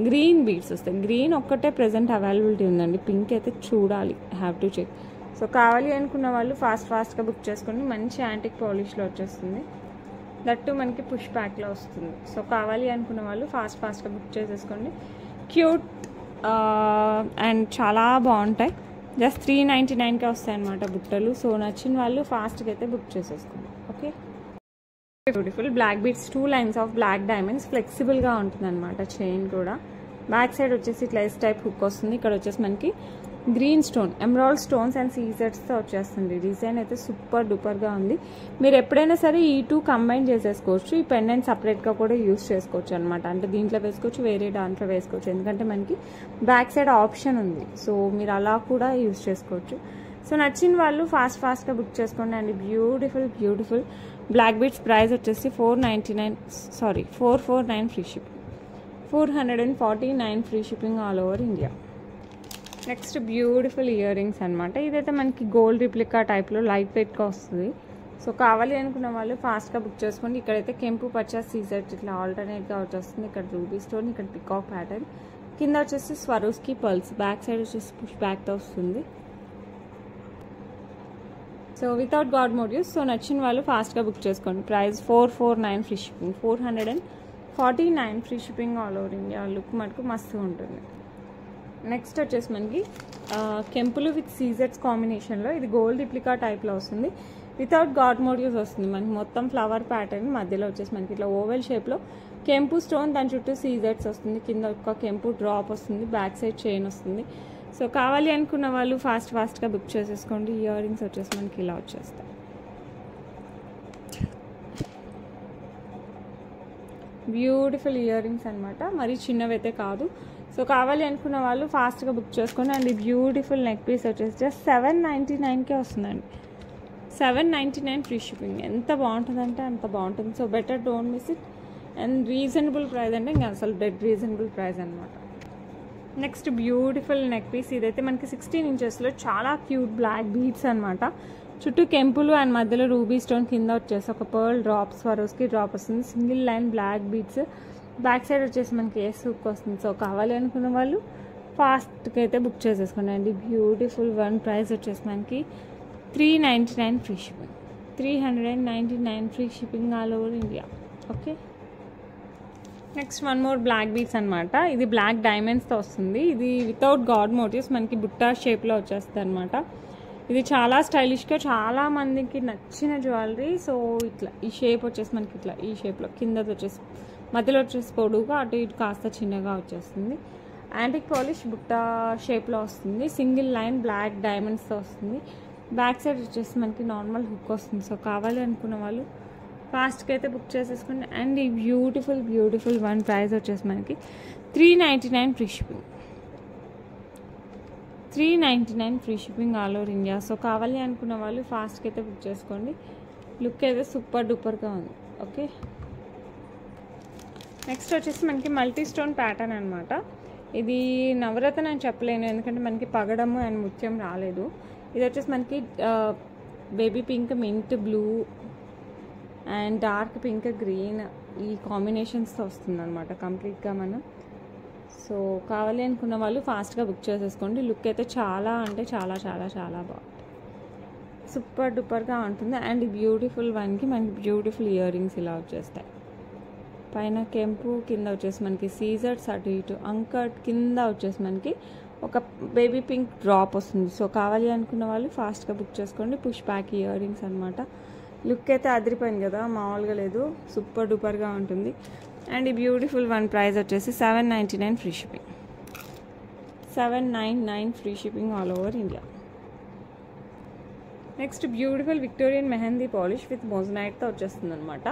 A: గ్రీన్ బీడ్స్ వస్తాయి. గ్రీన్ ఒక్కటే ప్రెజెంట్ అవైలబిలిటీ ఉందండి. పింక్ అయితే చూడాలి, హ్యావ్ టు చెక్. సో కావాలి అనుకున్న వాళ్ళు ఫాస్ట్గా బుక్ చేసుకోండి. మంచి యాంటిక్ పాలిష్లో వచ్చేస్తుంది. దట్టు మనకి పుష్ బ్యాక్లో వస్తుంది. సో కావాలి అనుకున్న వాళ్ళు ఫాస్ట్గా బుక్ చేసేసుకోండి. క్యూట్ అండ్ చాలా బాగుంటాయి. జస్ట్ 399కే వస్తాయి అనమాట బుట్టలు. సో నచ్చిన వాళ్ళు ఫాస్ట్గా అయితే బుక్ చేసేసుకోండి. Okay, beautiful black beads 2 lines of black diamonds. ఫ్లెక్సిబుల్గా ఉంటుంది అనమాట చైన్ కూడా. బ్యాక్ సైడ్ వచ్చేసి ఇట్లా ఎస్ టైప్ హుక్ వస్తుంది. ఇక్కడ వచ్చేసి మనకి green stone, emerald stones and సీజర్స్తో వచ్చేస్తుంది. డిజైన్ అయితే సూపర్ డూపర్గా ఉంది. మీరు ఎప్పుడైనా సరే ఈ 2 కంబైన్ చేసేసుకోవచ్చు. ఈ పెండెంట్ సపరేట్గా కూడా యూస్ చేసుకోవచ్చు అనమాట. అంటే దీంట్లో వేసుకోవచ్చు, వేరే దాంట్లో వేసుకోవచ్చు. ఎందుకంటే మనకి బ్యాక్ సైడ్ ఆప్షన్ ఉంది. సో మీరు అలా కూడా యూస్ చేసుకోవచ్చు. సో నచ్చిన వాళ్ళు ఫాస్ట్గా బుక్ చేసుకోండి. And beautiful black beads price వచ్చేసి 449 free shipping, 449 free shipping all over India. Next beautiful earrings అనమాట. ఇదైతే మనకి గోల్డ్ రిప్లికా టైప్లో లైట్ వెయిట్గా వస్తుంది. సో కావాలి అనుకున్న వాళ్ళు ఫాస్ట్గా బుక్ చేసుకోండి. ఇక్కడైతే కెంపు పచ్చ సీజర్ ఇట్లా ఆల్టర్నేట్గా వచ్చేస్తుంది. ఇక్కడ రూబీ స్టోన్, ఇక్కడ పికాక్ ప్యాటర్న్, కింద వచ్చేసి స్వరోస్కి పర్ల్స్, బ్యాక్ సైడ్ వచ్చేసి పుష్ బ్యాక్తో వస్తుంది. So without god motives. So నచ్చిన వాళ్ళు ఫాస్ట్గా బుక్ చేసుకోండి. Price 449 free shipping, 449 free shipping all over India. Look మటుకు మస్తు ఉంటుంది. నెక్స్ట్ వచ్చేసి మనకి కెంపులు విత్ సీజర్స్ కాంబినేషన్లో ఇది గోల్డ్ రిప్లికా టైప్లో వస్తుంది. వితౌట్ గాడ్ మోటివ్స్ వస్తుంది. మనకి మొత్తం ఫ్లవర్ ప్యాటర్న్, మధ్యలో వచ్చేసి మనకి ఇట్లా ఓవెల్ షేప్లో కెంపు స్టోన్, దాని చుట్టూ సీజర్స్ వస్తుంది. కింద ఒక కెంపు డ్రాప్ వస్తుంది. బ్యాక్ సైడ్ చైన్ వస్తుంది. సో కావాలి అనుకున్న వాళ్ళు ఫాస్ట్గా బుక్ చేసేసుకోండి. ఇయర్ రింగ్స్ వచ్చేసి మనకి ఇలా వచ్చేస్తాయి. బ్యూటిఫుల్ ఇయర్ రింగ్స్ అనమాట. మరి చిన్నవైతే కాదు. సో కావాలి అనుకున్న వాళ్ళు ఫాస్ట్గా బుక్ చేసుకోండి. అండ్ ఈ బ్యూటిఫుల్ నెక్ పీస్ వచ్చేసి జస్ట్ 799కే వస్తుందండి. 799 ఫ్రీ షిప్పింగ్. ఎంత బాగుంటుందంటే అంత బాగుంటుంది. So better don't miss it. And reasonable price అంటే ఇంకా అసలు డెడ్ రీజనబుల్ ప్రైస్ అనమాట. Next beautiful neck piece. ఇదైతే మనకి 16 ఇంచెస్లో చాలా క్యూట్ బ్లాక్ బీడ్స్ అనమాట. చుట్టూ కెంపులు అండ్ మధ్యలో రూబీ స్టోన్, కింద వచ్చేసి ఒక పర్ల్ డ్రాప్, స్వరోస్కి డ్రాప్ వస్తుంది. Single line black beads. Back side వచ్చేసి మనకి ఎస్ హుక్ వస్తుంది. సో కావాలి అనుకున్న వాళ్ళు ఫాస్ట్గా అయితే బుక్ చేసేసుకోండి. అండి బ్యూటిఫుల్ వన్ ప్రైస్ వచ్చేసి మనకి 399 free shipping, 399 free shipping all over India. Okay, next one more black beads అనమాట. ఇది బ్లాక్ డైమండ్స్తో వస్తుంది. ఇది వితౌట్ గాడ్ మోటివ్స్ మనకి బుట్టా షేప్లో వచ్చేస్తుంది అనమాట. ఇది చాలా స్టైలిష్గా చాలా మందికి నచ్చిన జ్యువెలరీ. సో ఇట్లా ఈ షేప్ వచ్చేసి మనకి ఇట్లా ఈ షేప్లో, కిందది వచ్చేసి మధ్యలో వచ్చేసి పొడుగా అటు ఇటు కాస్త చిన్నగా వచ్చేస్తుంది. యాంటిక్ పాలిష్ బుట్ట షేప్లో వస్తుంది. సింగిల్ లైన్ బ్లాక్ డైమండ్స్తో వస్తుంది. బ్యాక్ సైడ్ వచ్చేసి మనకి నార్మల్ హుక్ వస్తుంది. సో కావాలి అనుకున్న వాళ్ళు ఫాస్ట్గా అయితే బుక్ చేసేసుకోండి. అండ్ ఈ బ్యూటిఫుల్ వన్ ప్రైస్ వచ్చేసి మనకి $399 free shipping. $399 free shipping all over India. So కావాలి అనుకున్న వాళ్ళు ఫాస్ట్గా అయితే బుక్ చేసుకోండి. లుక్ అయితే సూపర్ డూపర్గా ఉంది. ఓకే, నెక్స్ట్ వచ్చేసి మనకి మల్టీ స్టోన్ ప్యాటర్న్ అనమాట. ఇది నవరత్న అని చెప్పలేను, ఎందుకంటే మనకి పగడము అండ్ ముత్యం రాలేదు. ఇది వచ్చేసి మనకి baby pink, mint blue and dark pink, green ఈ కాంబినేషన్స్తో వస్తుంది అనమాట కంప్లీట్గా మనం. సో కావాలి అనుకున్న వాళ్ళు ఫాస్ట్గా బుక్ చేసేసుకోండి. లుక్ అయితే చాలా అంటే చాలా చాలా చాలా బాగుంది, సూపర్ డూపర్గా ఉంటుంది. అండ్ బ్యూటిఫుల్ వన్కి మనకి బ్యూటిఫుల్ ఇయర్ రింగ్స్ ఇలా వచ్చేస్తాయి. పైన కెంపు, కింద వచ్చేసి మనకి సీజర్స్, అటు ఇటు అంకట్, కింద వచ్చేసి మనకి ఒక బేబీ పింక్ డ్రాప్ వస్తుంది. సో కావాలి అనుకున్న వాళ్ళు ఫాస్ట్గా బుక్ చేసుకోండి. పుష్ బ్యాక్ ఇయర్ రింగ్స్ అనమాట. లుక్ అయితే అదిరిపోయింది కదా, మామూలుగా లేదు, సూపర్ డూపర్గా ఉంటుంది. అండ్ ఈ బ్యూటిఫుల్ వన్ ప్రైస్ వచ్చేసి $799 free shipping. $799 free shipping all over India. Next beautiful Victorian mehndi polish with మోజనైట్తో వచ్చేస్తుంది అనమాట.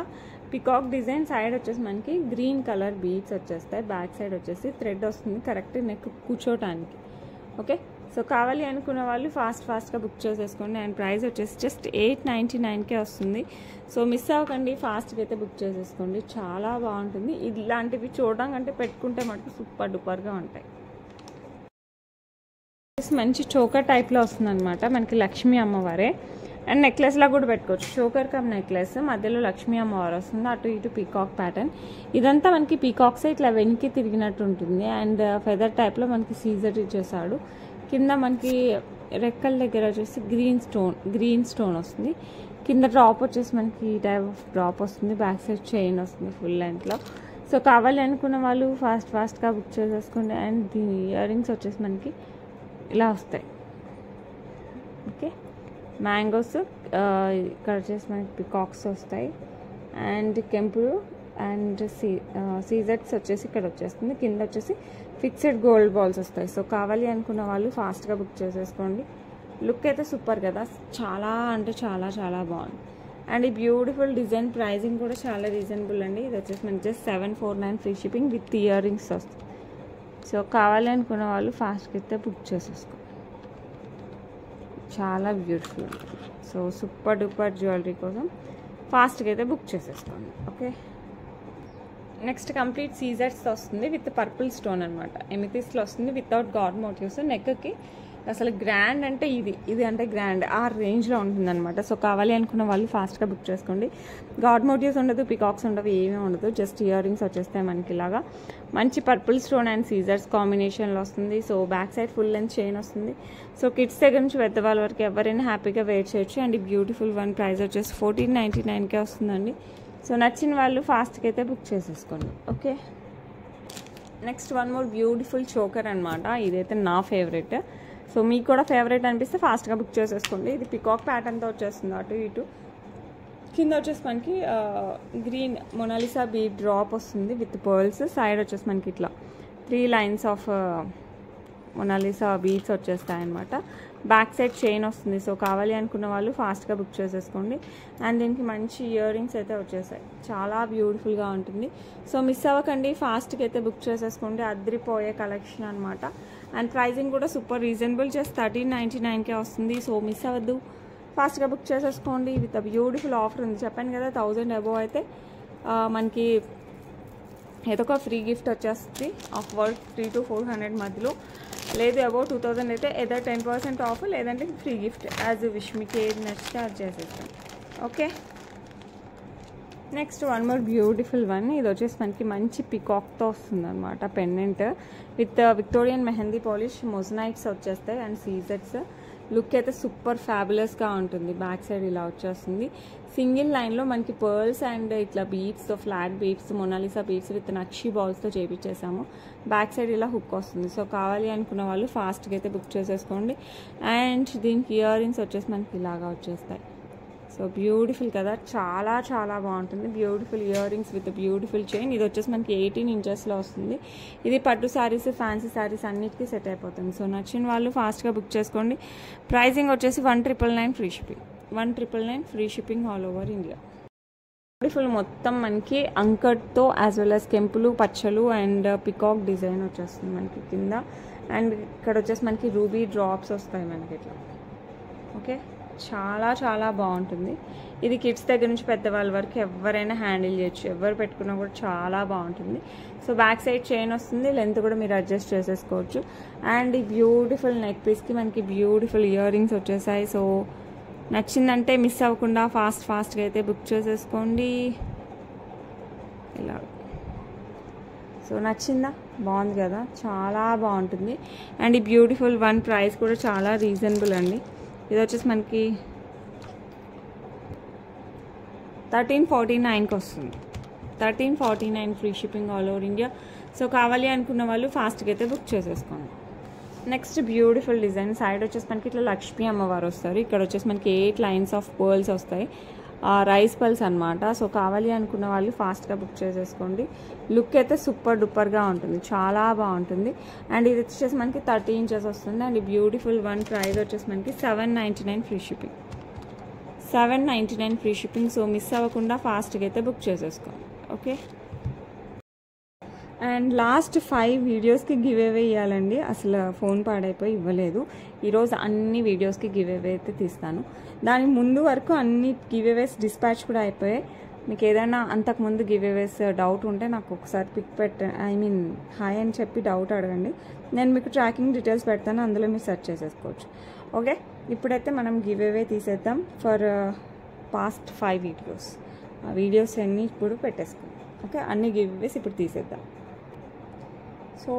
A: పికాక్ డిజైన్, సైడ్ వచ్చేసి మనకి గ్రీన్ కలర్ బీడ్స్ వచ్చేస్తాయి. బ్యాక్ సైడ్ వచ్చేసి థ్రెడ్ వస్తుంది కరెక్ట్ నెక్ కూర్చోటానికి. ఓకే, సో కావాలి అనుకున్న వాళ్ళు ఫాస్ట్గా బుక్ చేసేసుకోండి. అండ్ ప్రైస్ వచ్చేసి జస్ట్ $899కే వస్తుంది. సో మిస్ అవ్వకండి, ఫాస్ట్గా అయితే బుక్ చేసేసుకోండి. చాలా బాగుంటుంది. ఇలాంటివి చూడడం కంటే పెట్టుకుంటే మటుకు సూపర్ డూపర్గా ఉంటాయి. మంచి చోకర్ టైప్లో వస్తుంది అనమాట. మనకి లక్ష్మీ అమ్మవారే అండ్ నెక్లెస్లా కూడా పెట్టుకోవచ్చు. చోకర్ కమ్ నెక్లెస్, మధ్యలో లక్ష్మీ అమ్మవారు వస్తుంది, అటు ఇటు పీకాక్ ప్యాటర్న్. ఇదంతా మనకి పీకాక్సే ఇట్లా వెనక్కి తిరిగినట్టు ఉంటుంది. అండ్ ఫెదర్ టైప్లో మనకి సీజర్ ఇచ్చేసాడు. కింద మనకి రెక్కల దగ్గర వచ్చేసి గ్రీన్ స్టోన్ వస్తుంది. కింద డ్రాప్ వచ్చేసి మనకి ఈ టైప్ ఆఫ్ డ్రాప్ వస్తుంది. బ్యాక్ సైడ్ చైన్ వస్తుంది ఫుల్ లెంత్లో. సో కావాలి అనుకున్న వాళ్ళు ఫాస్ట్గా బుక్ చేసేసుకోండి. అండ్ దీని ఇయర్ రింగ్స్ వచ్చేసి మనకి ఇలా వస్తాయి. ఓకే, మ్యాంగోస్ ఇక్కడ వచ్చేసి మనకి పికాక్స్ వస్తాయి. అండ్ కెంపులు అండ్ సీజర్స్ వచ్చేసి ఇక్కడ వచ్చేస్తుంది. కింద వచ్చేసి ఫిక్స్డ్ గోల్డ్ బాల్స్ వస్తాయి. సో కావాలి అనుకున్న వాళ్ళు ఫాస్ట్గా బుక్ చేసేసుకోండి. లుక్ అయితే సూపర్ కదా, చాలా అంటే చాలా చాలా బాగుంది. అండ్ ఈ బ్యూటిఫుల్ డిజైన్ ప్రైజింగ్ కూడా చాలా రీజనబుల్ అండి. ఇది వచ్చేసి మనకి just $749 free shipping with ear rings వస్తుంది. సో కావాలి అనుకున్న వాళ్ళు ఫాస్ట్గా అయితే బుక్ చేసేసుకోండి. చాలా బ్యూటిఫుల్ ఉంటుంది. సో సూపర్ డూపర్ జ్యువెలరీ కోసం ఫాస్ట్గా అయితే బుక్ చేసేసుకోండి. ఓకే, నెక్స్ట్ కంప్లీట్ సీజర్స్తో వస్తుంది విత్ పర్పుల్ స్టోన్ అనమాట. ఎమితిస్లో వస్తుంది వితౌట్ గాడ్ మోటివ్స్. నెక్కి అసలు గ్రాండ్ అంటే ఇది అంటే గ్రాండ్ ఆ రేంజ్లో ఉంటుంది అనమాట. సో కావాలి అనుకున్న వాళ్ళు ఫాస్ట్గా బుక్ చేసుకోండి. గాడ్ మోటివ్స్ ఉండదు, పికాక్స్ ఉండవు, ఏమీ ఉండదు, జస్ట్ ఇయర్ రింగ్స్ వచ్చేస్తాయి మనకి ఇలాగా. మంచి పర్పుల్ స్టోన్ అండ్ సీజర్స్ కాంబినేషన్లో వస్తుంది. So back side full length chain వస్తుంది. సో కిడ్స్ దగ్గర నుంచి పెద్దవాళ్ళ వరకు ఎవరైనా హ్యాపీగా వేర్ చేయొచ్చు. అండ్ ఈ బ్యూటిఫుల్ వన్ ప్రైస్ వచ్చేసి $1499కే వస్తుందండి. సో నచ్చిన వాళ్ళు ఫాస్ట్గా అయితే బుక్ చేసేసుకోండి. Okay, next one more beautiful choker అనమాట. ఇదైతే నా ఫేవరెట్. సో మీకు కూడా ఫేవరెట్ అనిపిస్తే ఫాస్ట్గా బుక్ చేసేసుకోండి. ఇది పికాక్ ప్యాటర్న్తో వచ్చేస్తుంది అటు ఇటు. కింద వచ్చేసి మనకి గ్రీన్ మొనాలిసా బీడ్ డ్రాప్ వస్తుంది విత్ పర్ల్స్. సైడ్ వచ్చేసి మనకి ఇట్లా 3 లైన్స్ ఆఫ్ మొనాలిసా బీడ్స్ వచ్చేస్తాయి అనమాట. బ్యాక్ సైడ్ చైన్ వస్తుంది. సో కావాలి అనుకున్న వాళ్ళు ఫాస్ట్గా బుక్ చేసేసుకోండి. అండ్ దీనికి మంచి ఇయర్ రింగ్స్ అయితే వచ్చేసాయి, చాలా బ్యూటిఫుల్గా ఉంటుంది. సో మిస్ అవ్వకండి, ఫాస్ట్గా అయితే బుక్ చేసేసుకోండి. అద్రిపోయే కలెక్షన్ అనమాట. అండ్ ప్రైజింగ్ కూడా సూపర్ రీజనబుల్, జస్ట్ $1399కే వస్తుంది. సో మిస్ అవ్వద్దు, ఫాస్ట్గా బుక్ చేసేసుకోండి. విత్ బ్యూటిఫుల్ ఆఫర్ ఉంది. చెప్పాను కదా 1000 అబోవ్ అయితే మనకి ఏదో ఒక ఫ్రీ గిఫ్ట్ వచ్చేస్తుంది ఆఫ్ వర్త్ 300 to 400 మధ్యలో. లేదు అబౌవ్ 2000 అయితే ఏదో 10% ఆఫ్, లేదంటే ఫ్రీ గిఫ్ట్ యాజ్ విష్, మీకు ఏది నచ్చితే అది చేసేస్తాం. Okay, next one more beautiful one. ఇది వచ్చేసి మనకి మంచి పికాక్తో వస్తుంది అనమాట. Pendant with Victorian mehndi polish, మొజనైట్స్ వచ్చేస్తాయి అండ్ సీజర్స్. లుక్ అయితే సూపర్ ఫ్యాబులస్గా ఉంటుంది. బ్యాక్ సైడ్ ఇలా వచ్చేస్తుంది. సింగిల్ లైన్లో మనకి పర్ల్స్ అండ్ ఇట్లా బీడ్స్తో, flat beads, Mona Lisa beads with nakshi బాల్స్తో చేపించేసాము. బ్యాక్ సైడ్ ఇలా హుక్ వస్తుంది. సో కావాలి అనుకున్న వాళ్ళు ఫాస్ట్గా అయితే బుక్ చేసేసుకోండి. అండ్ దీనికి ఇయర్ రింగ్స్ వచ్చేసి మనకి ఇలాగా వచ్చేస్తాయి. సో బ్యూటిఫుల్ కదా, చాలా చాలా బాగుంటుంది. Beautiful earrings with beautiful chain. ఇది వచ్చేసి మనకి 18 ఇంచెస్లో వస్తుంది. ఇది పట్టు శారీస్, ఫ్యాన్సీ శారీస్ అన్నిటికీ సెట్ అయిపోతుంది. సో నచ్చిన వాళ్ళు ఫాస్ట్గా బుక్ చేసుకోండి. ప్రైజింగ్ వచ్చేసి 1999 free shipping. 1999 free shipping all over India. Beautiful మొత్తం మనకి అంకట్తో యాజ్ వెల్ యాజ్ కెంపులు, పచ్చలు అండ్ పికాక్ డిజైన్ వచ్చేస్తుంది మనకి కింద. అండ్ ఇక్కడ వచ్చేసి మనకి రూబీ డ్రాప్స్ వస్తాయి మనకి ఇట్లా. ఓకే, చాలా చాలా బాగుంటుంది. ఇది కిడ్స్ దగ్గర నుంచి పెద్దవాళ్ళ వరకు ఎవరైనా హ్యాండిల్ చేయొచ్చు, ఎవరు పెట్టుకున్నా కూడా చాలా బాగుంటుంది. సో బ్యాక్ సైడ్ చైన్ వస్తుంది, లెంత్ కూడా మీరు అడ్జస్ట్ చేసేసుకోవచ్చు. అండ్ ఈ బ్యూటిఫుల్ నెక్ పీస్కి మనకి బ్యూటిఫుల్ ఇయర్ రింగ్స్ వచ్చేసాయి. సో నచ్చిందంటే మిస్ అవ్వకుండా ఫాస్ట్గా అయితే బుక్ చేసేసుకోండి ఇలా. సో నచ్చిందా? బాగుంది కదా, చాలా బాగుంటుంది. అండ్ ఈ బ్యూటిఫుల్ వన్ ప్రైస్ కూడా చాలా రీజనబుల్ అండి. ఇది వచ్చేసి మనకి 1349కి వస్తుంది. 1349 free shipping all over India. So కావాలి అనుకున్న వాళ్ళు ఫాస్ట్గా అయితే బుక్ చేసేసుకోండి. Next beautiful design. సైడ్ వచ్చేసి మనకి ఇట్లా లక్ష్మీ అమ్మవారు వస్తారు. ఇక్కడ వచ్చేసి మనకి 8 లైన్స్ ఆఫ్ పర్ల్స్ వస్తాయి, రైస్ పర్ల్స్ అనమాట. సో కావాలి అనుకున్న వాళ్ళు ఫాస్ట్గా బుక్ చేసేసుకోండి. లుక్ అయితే సూపర్ డూపర్గా ఉంటుంది, చాలా బాగుంటుంది. అండ్ ఇది వచ్చేసి మనకి 30 ఇంచెస్ వస్తుంది. అండ్ ఈ బ్యూటిఫుల్ వన్ ప్రైస్ వచ్చేసి మనకి 799 free shipping. 799 free shipping. So miss అవ్వకుండా ఫాస్ట్గా అయితే బుక్ చేసేసుకోండి. ఓకే, అండ్ లాస్ట్ 5 వీడియోస్కి గివ్ అవే ఇవ్వాలండి. అసలు ఫోన్ పాడైపోయి ఇవ్వలేదు. ఈరోజు అన్ని వీడియోస్కి గివ్ అవే అయితే తీస్తాను. దాని ముందు వరకు అన్ని గివ్ అవేస్ డిస్పాచ్ కూడా అయిపోయాయి. మీకు ఏదైనా అంతకుముందు గివ్ అవేస్ డౌట్ ఉంటే నాకు ఒకసారి పిక్ హాయ్ అని చెప్పి డౌట్ అడగండి. నేను మీకు ట్రాకింగ్ డీటెయిల్స్ పెడతాను, అందులో మీరు సెర్చ్ చేసేసుకోవచ్చు. ఓకే, ఇప్పుడైతే మనం గివ్ అవే తీసేద్దాం ఫర్ పాస్ట్ 5 వీడియోస్. ఆ వీడియోస్ అన్నీ ఇప్పుడు పెట్టేసుకుందాం. ఓకే, అన్ని గివ్ అవేస్ ఇప్పుడు తీసేద్దాం. సో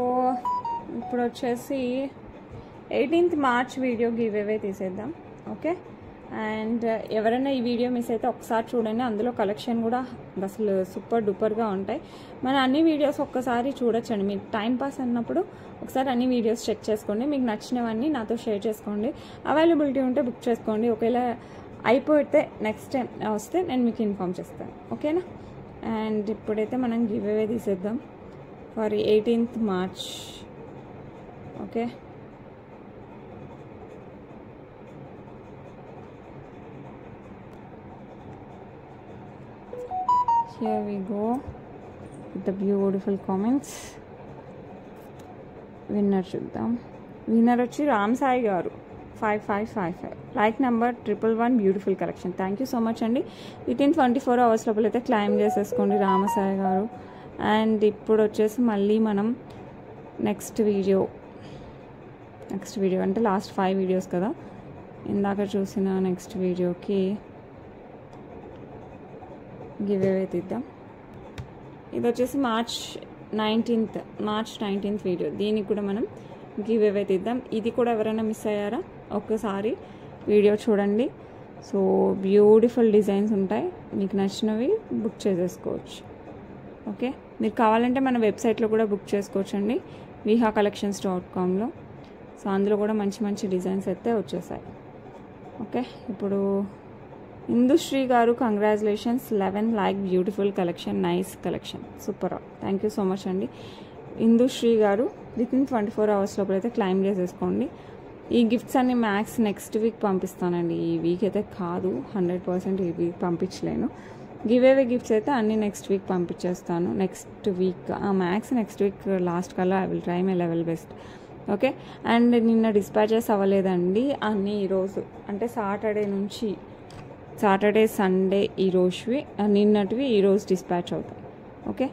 A: ఇప్పుడు వచ్చేసి 18th మార్చ్ వీడియో గివ్ అవే తీసేద్దాం. ఓకే, అండ్ ఎవరైనా ఈ వీడియో మిస్ అయితే ఒకసారి చూడండి. అందులో కలెక్షన్ కూడా అసలు సూపర్ డూపర్గా ఉంటాయి. మన అన్ని వీడియోస్ ఒక్కసారి చూడొచ్చండి. మీకు టైం పాస్ అన్నప్పుడు ఒకసారి అన్ని వీడియోస్ చెక్ చేసుకోండి. మీకు నచ్చినవన్నీ నాతో షేర్ చేసుకోండి. అవైలబిలిటీ ఉంటే బుక్ చేసుకోండి. ఒకవేళ అయిపోతే నెక్స్ట్ టైం వస్తే నేను మీకు ఇన్ఫామ్ చేస్తాను. ఓకేనా? అండ్ ఇప్పుడైతే మనం గివ్ అవే తీసేద్దాం for 18th March. Okay, here we go with the beautiful comments. Winner చూద్దాం. విన్నర్ వచ్చి రామ్ సాయి గారు 5555, like number 111. Beautiful collection. Thank you so much అండి. వితిన్ 24 hours లోపల అయితే క్లైమ్ చేసేసుకోండి రామసాయి గారు. అండ్ ఇప్పుడు వచ్చేసి మళ్ళీ మనం నెక్స్ట్ వీడియో అంటే లాస్ట్ 5 వీడియోస్ కదా, ఇందాక చూసిన నెక్స్ట్ వీడియోకి గివ్ అవే తీద్దాం. ఇది వచ్చేసి మార్చ్ 19th వీడియో. దీనికి కూడా మనం గివ్ అవే తీద్దాం. ఇది కూడా ఎవరైనా మిస్ అయ్యారా ఒక్కసారి వీడియో చూడండి. సో బ్యూటిఫుల్ డిజైన్స్ ఉంటాయి, మీకు నచ్చినవి బుక్ చేసేసుకోవచ్చు. ఓకే, మీరు కావాలంటే మన వెబ్సైట్లో కూడా బుక్ చేసుకోవచ్చండి, vihacollections.comలో. సో అందులో కూడా మంచి మంచి డిజైన్స్ అయితే వచ్చేసాయి. ఓకే, ఇప్పుడు ఇందుశ్రీ గారు congratulations 11 like beautiful collection, nice collection, super. Thank you so much అండి ఇందుశ్రీ గారు. వితిన్ 24 hours లోపలైతే క్లైమ్ చేసేసుకోండి. ఈ గిఫ్ట్స్ అన్ని మ్యాక్స్ నెక్స్ట్ వీక్ పంపిస్తానండి. ఈ వీక్ అయితే కాదు, 100% ఈ వీక్ పంపించలేను. గివ్ అవే గిఫ్ట్స్ అయితే అన్ని నెక్స్ట్ వీక్ పంపించేస్తాను. Next week max next week last కల్లా I will try my level best. Okay, and నిన్న డిస్పాచెస్ అవ్వలేదండి అన్నీ ఈరోజు, అంటే సాటర్డే సండే ఈరోజువి, నిన్నటివి ఈరోజు డిస్పాచ్ అవుతాయి. ఓకే,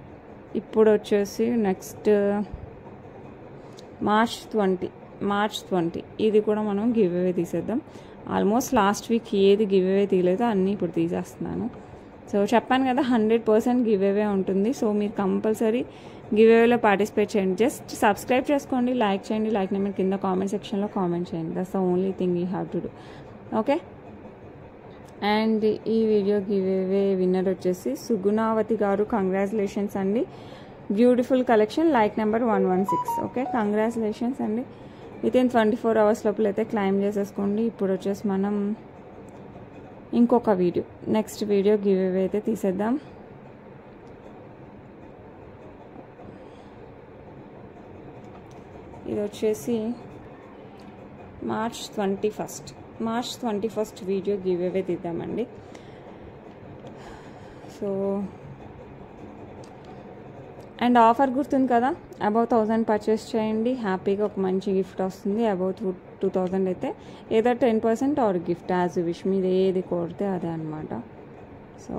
A: ఇప్పుడు వచ్చేసి నెక్స్ట్ మార్చ్ 20 ఇది కూడా మనం గివ్ అవే తీసేద్దాం. ఆల్మోస్ట్ లాస్ట్ వీక్ ఏది గివ్ అవే తీయలేదో అన్నీ ఇప్పుడు తీసేస్తున్నాను. సో చెప్పాను కదా 100% గివ్ అవే ఉంటుంది. సో మీరు కంపల్సరీ గివ్ అవేలో పార్టిసిపేట్ చేయండి. జస్ట్ సబ్స్క్రైబ్ చేసుకోండి, లైక్ చేయండి. లైక్ నెంబర్ కింద కామెంట్ సెక్షన్లో కామెంట్ చేయండి. That's the only thing you have to do. Okay, and ఈ వీడియో గివ్ అవే విన్నర్ వచ్చేసి సుగుణావతి గారు. కంగ్రాచులేషన్స్ అండి, beautiful collection, like number 116. Okay, congratulations అండి. వితిన్ 24 hours లోపల అయితే క్లైమ్ చేసేసుకోండి. ఇప్పుడు వచ్చేసి మనం ఇంకొక video, next video give away అయితే తీసేద్దాం. ఇది వచ్చేసి మార్చ్ 21 వీడియో గివ్ అవే తీద్దామండి. సో అండ్ ఆఫర్ గుర్తుంది కదా, అబౌవ్ 1000 పర్చేస్ చేయండి, హ్యాపీగా ఒక మంచి గిఫ్ట్ వస్తుంది. అబౌవ్ 2000 అయితే ఏదో 10% ఆర్ గిఫ్ట్ యాజ్ విష్, మీరు ఏది కోరితే అదే అనమాట. సో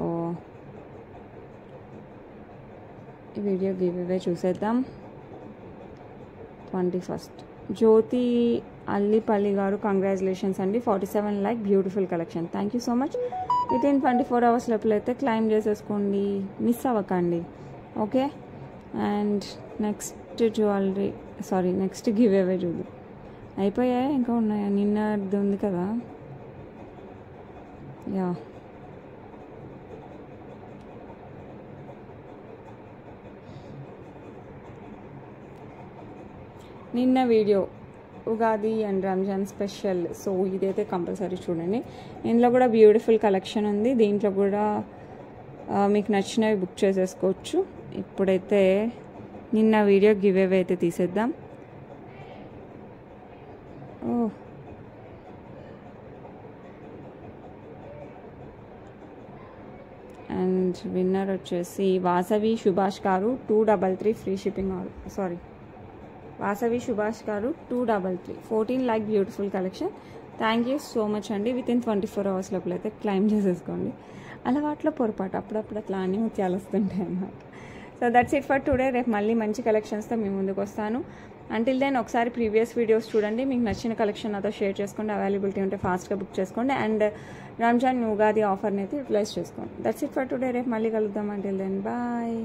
A: ఈ వీడియో గివ్ అవే చూసేద్దాం. 21 జ్యోతి అల్లిపల్లి గారు, కంగ్రాచులేషన్స్ అండి, 47 like, beautiful collection, thank you so much. Within 24 hours లోపల అయితే క్లైమ్ చేసేసుకోండి, మిస్ అవ్వకండి. Okay, and next jewellery next give away చూడు. అయిపోయాయి, ఇంకా ఉన్నాయా? నిన్నది ఉంది కదా. యా, నిన్న video Ugadi and Ramzan special. So ఇదైతే కంపల్సరీ చూడండి. ఇందులో కూడా బ్యూటిఫుల్ కలెక్షన్ ఉంది. దీంట్లో కూడా మీకు నచ్చినవి బుక్ చేసేసుకోవచ్చు. ఇప్పుడైతే నిన్న వీడియో గివ్ అవే అయితే తీసేద్దాం. అండ్ విన్నర్ వచ్చేసి వాసవి సుభాష్ గారు 233 ఫ్రీ షిప్పింగ్. వాసవి సుభాష్ గారు 233, 14 like, beautiful collection, thank you so much అండి. వితిన్ 24 hours లోపల అయితే క్లైమ్ చేసేసుకోండి. అలవాట్లో పొరపాటు, అప్పుడప్పుడు అట్లా అన్ని ముత్యాలు వస్తుంటాయి అన్నమాట. So that's it for today. రేపు మళ్ళీ మంచి కలెక్షన్స్తో మీ ముందుకు వస్తాను. అంటిల్ దెన్ ఒకసారి ప్రీవియస్ వీడియోస్ చూడండి, మీకు నచ్చిన కలెక్షన్ నాతో షేర్ చేసుకోండి, అవైలబిలిటీ ఉంటే ఫాస్ట్గా బుక్ చేసుకోండి, అండ్ రంజాన్ ఉగాది ఆఫర్ని అయితే యూటిలైజ్ చేసుకోండి. That's it for today. రేపు మళ్ళీ కలుద్దాం. Until then bye.